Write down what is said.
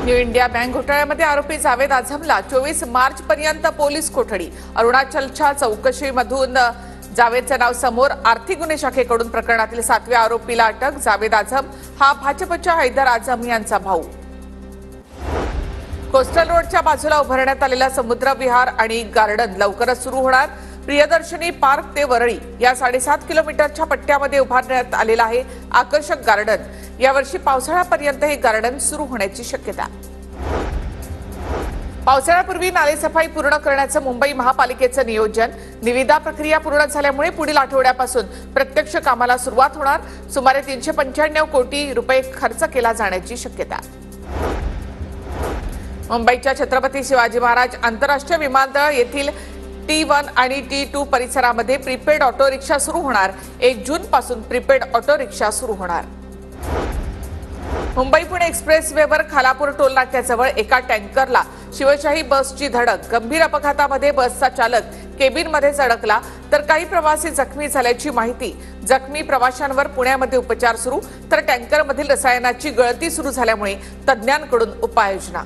New India bank घोटाळ्यामध्ये आरोपी जावेद आझमला 24 मार्च पर्यंत police कोठडी। अरुणाचलच्या चौकशीमधून जावेदचे नाव समोर। आर्थिक गुन्हे शाखेकडून प्रकरणातील 7व्या आरोपीला अटक। जावेद आझम हा भाजपच्या हैदर आझम यांचा भाऊ। कोस्टल रोडच्या बाजूला उभारण्यात आलेला समुद्र विहार आणि गार्डन लवकरच सुरू होणार। प्रियदर्शनी पार्क ते वरळी या 7.5 किलोमीटरच्या पट्ट्यामध्ये उभारण्यात आलेला आहे आकर्षक गार्डन। यावर्षी पावसाळ्यापर्यंत हे गार्डन सुरू होण्याची शक्यता। पावसाळ्यापूर्वी नालेसफाई पूर्ण करण्याचं मुंबई महापालिकेचं नियोजन। निविदा प्रक्रिया पूर्ण झाल्यामुळे पुढील आठवड्यापासून प्रत्यक्ष कामाला सुरुवात होणार। सुमारे 395 कोटी रुपये खर्च केला जाण्याची शक्यता। मुंबईच्या छत्रपती शिवाजी महाराज आंतरराष्ट्रीय विमानतळ येथील T1 आणि T2 परिसरामध्ये प्रीपेड ऑटो रिक्षा सुरू होणार। 1 जून पासून प्रीपेड ऑटो रिक्षा सुरू होणार। मुंबई पुणे एक्सप्रेसवेवर खालापूर टोल नाक्याजवळ एका टँकरला शिवशाही बसची धडक। गंभीर अपघातामध्ये बसचा चालक केबिनमध्ये अडकला तर काही प्रवासी जखमी झाल्याची माहिती। जखमी प्रवाशांवर पुण्यामध्ये उपचार सुरू, तर टँकरमधील रसायनाची गळती सुरू झाल्यामुळे तज्ज्ञांकडून उपाययोजना।